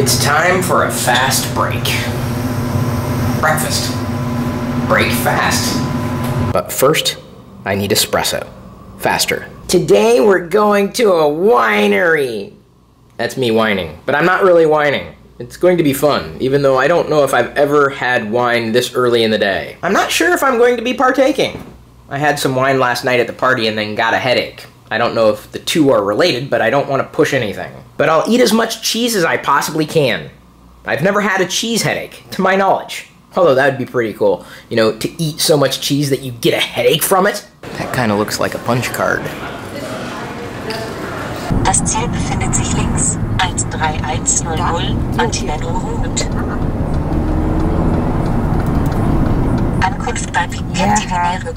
It's time for a fast break. Breakfast. Break fast. But first, I need espresso. Faster. Today we're going to a winery. That's me whining, but I'm not really whining. It's going to be fun, even though I don't know if I've ever had wine this early in the day. I'm not sure if I'm going to be partaking. I had some wine last night at the party and then got a headache. I don't know if the two are related, but I don't want to push anything. But I'll eat as much cheese as I possibly can. I've never had a cheese headache, to my knowledge. Although that would be pretty cool, you know, to eat so much cheese that you get a headache from it. That kind of looks like a punch card. Das Ziel befindet sich links. 13100 Antivenlo Route. Ankunft bei Picchetti Winery.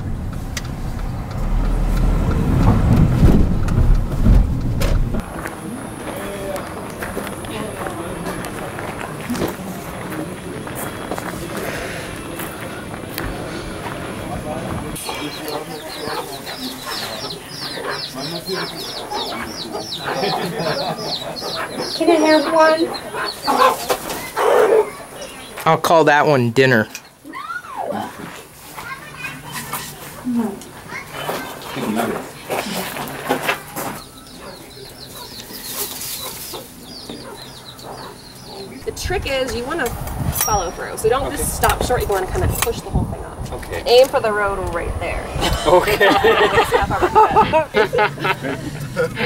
Can I have one? I'll call that one dinner. The trick is you want to follow through, so don't just stop short. You want to kind of push the whole thing up. Okay. Aim for the road right there. Okay.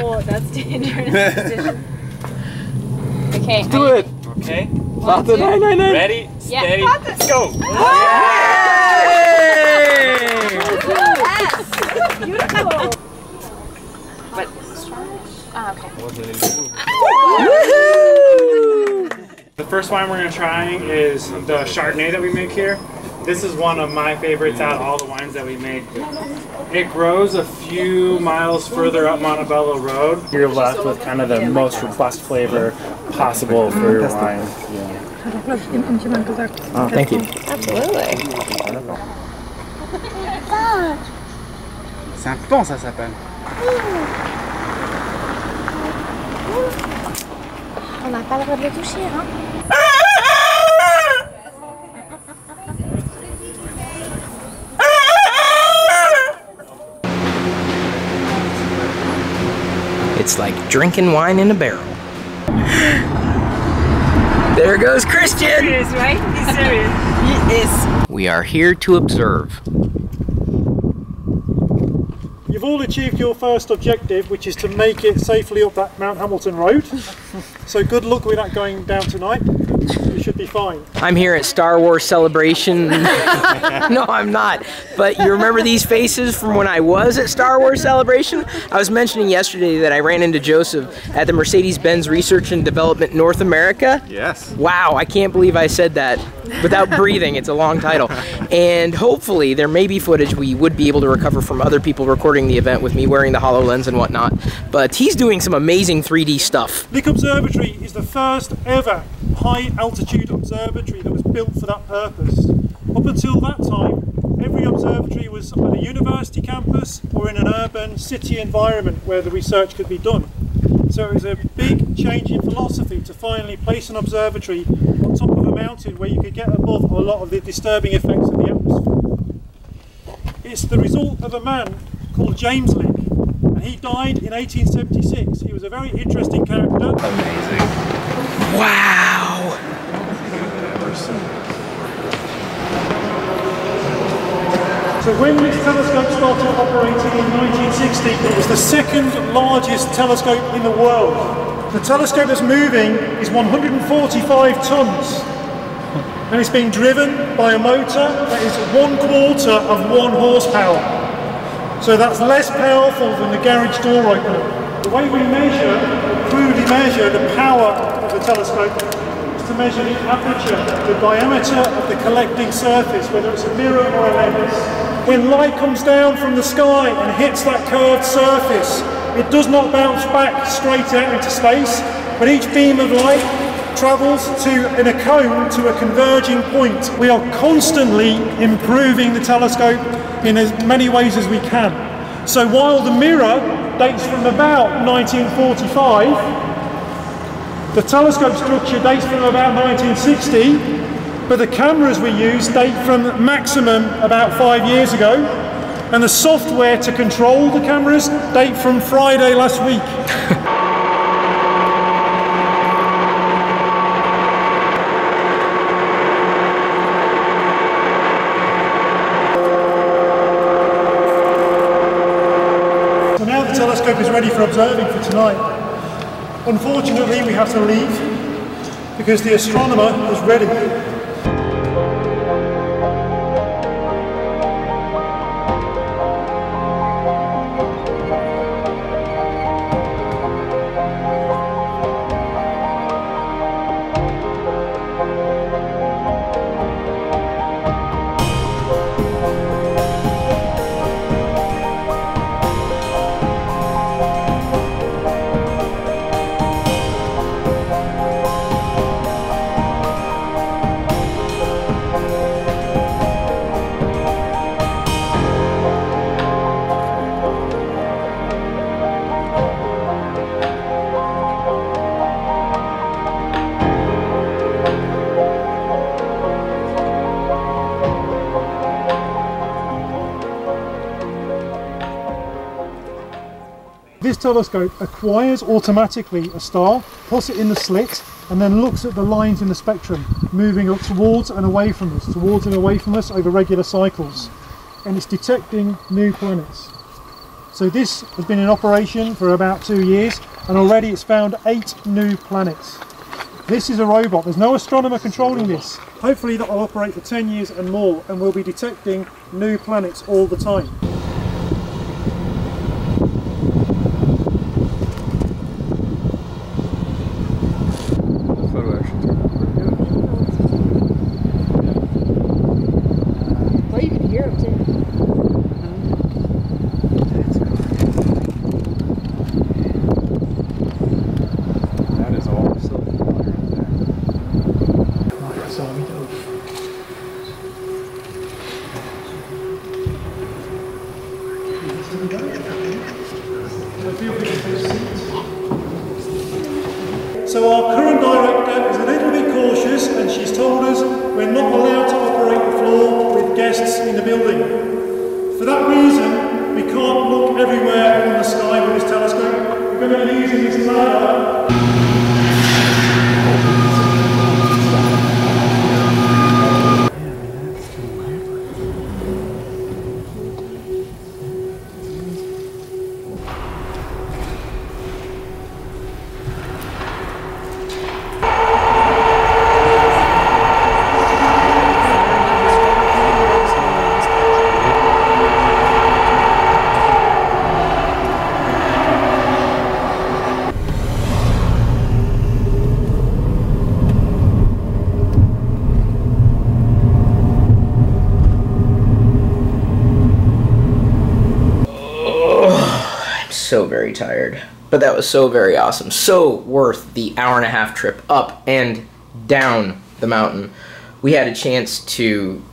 Oh, that's dangerous. Okay. Do it. Okay. 1, 2, 3. Ready, steady, go. Yes. Beautiful. But okay. The first wine we're going to try is the Chardonnay that we make here. This is one of my favorites out of all the wines that we make. It grows a few miles further up Montebello Road. You're left with kind of the most robust flavor possible for your wine. Oh, thank you. Absolutely. C'est un pan, ça s'appelle. On n'a pas le droit de le toucher, hein? It's like drinking wine in a barrel. There goes Christian! Serious, right? He's serious. He is. We are here to observe. You've all achieved your first objective, which is to make it safely up that Mount Hamilton Road. So good luck with that going down tonight. You should be fine. I'm here at Star Wars Celebration. No, I'm not. But you remember these faces from when I was at Star Wars Celebration? I was mentioning yesterday that I ran into Joseph at the Mercedes-Benz Research and Development North America. Yes. Wow, I can't believe I said that without breathing. It's a long title. And hopefully there may be footage we would be able to recover from other people recording the event with me wearing the HoloLens and whatnot. But he's doing some amazing 3D stuff. Lick Observatory is the first ever high altitude observatory that was built for that purpose. Up until that time, every observatory was on a university campus or in an urban city environment where the research could be done. So it was a big change in philosophy to finally place an observatory on top of a mountain where you could get above a lot of the disturbing effects of the atmosphere. It's the result of a man called James Lick, and he died in 1876. He was a very interesting character. Amazing. Wow! So when this telescope started operating in 1960, it was the second largest telescope in the world. The telescope that's moving is 145 tons, and it's being driven by a motor that is 1/4 of 1 horsepower. So that's less powerful than the garage door opener. The way we measure, crudely measure, the power of the telescope is to measure the aperture, the diameter of the collecting surface, whether it's a mirror or a lens. When light comes down from the sky and hits that curved surface, it does not bounce back straight out into space, but each beam of light travels in a cone to a converging point. We are constantly improving the telescope in as many ways as we can. So while the mirror dates from about 1945, The telescope structure dates from about 1960, but the cameras we use date from maximum about 5 years ago, and the software to control the cameras date from Friday last week. So now the telescope is ready for observing for tonight. Unfortunately, we have to leave because the astronomer is ready. This telescope acquires automatically a star, puts it in the slit, and then looks at the lines in the spectrum, moving up towards and away from us, over regular cycles. And it's detecting new planets. So this has been in operation for about 2 years, and already it's found 8 new planets. This is a robot, there's no astronomer controlling this. Hopefully that will operate for 10 years and more, and we'll be detecting new planets all the time. So our current director is a little bit cautious, and she's told us we're not allowed to operate the floor with guests in the building. For that reason, we can't look everywhere in the sky with this telescope. We're going to be using this ladder. So very tired, but that was so very awesome, so worth the hour-and-a-half trip up and down the mountain. We had a chance to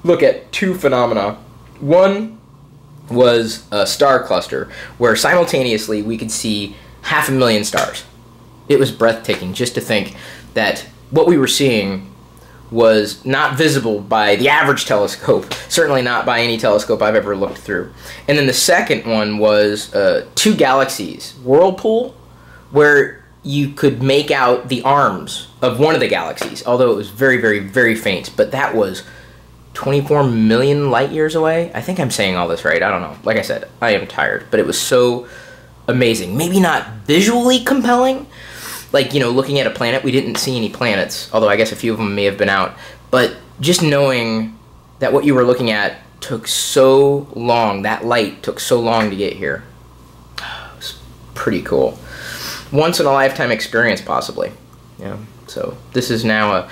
look at 2 phenomena. One was a star cluster where simultaneously we could see 500,000 stars. It was breathtaking just to think that what we were seeing was not visible by the average telescope, certainly not by any telescope I've ever looked through. And then the second one was 2 galaxies, whirlpool, where you could make out the arms of one of the galaxies, although it was very, very, very faint, but that was 24 million light years away. I think I'm saying all this right, I don't know. Like I said, I am tired, but it was so amazing. Maybe not visually compelling, like, you know, looking at a planet, we didn't see any planets, although I guess a few of them may have been out, but just knowing that what you were looking at took so long, that light took so long to get here, it was pretty cool. Once in a lifetime experience, possibly. Yeah, so this is now a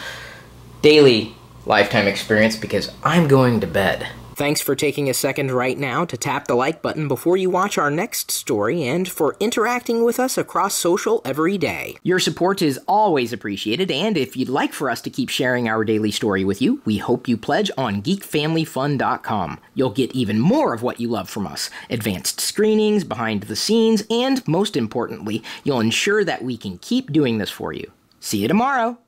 daily lifetime experience because I'm going to bed. Thanks for taking a second right now to tap the like button before you watch our next story and for interacting with us across social every day. Your support is always appreciated, and if you'd like for us to keep sharing our daily story with you, we hope you pledge on geekfamilyfun.com. You'll get even more of what you love from us, advanced screenings, behind the scenes, and most importantly, you'll ensure that we can keep doing this for you. See you tomorrow.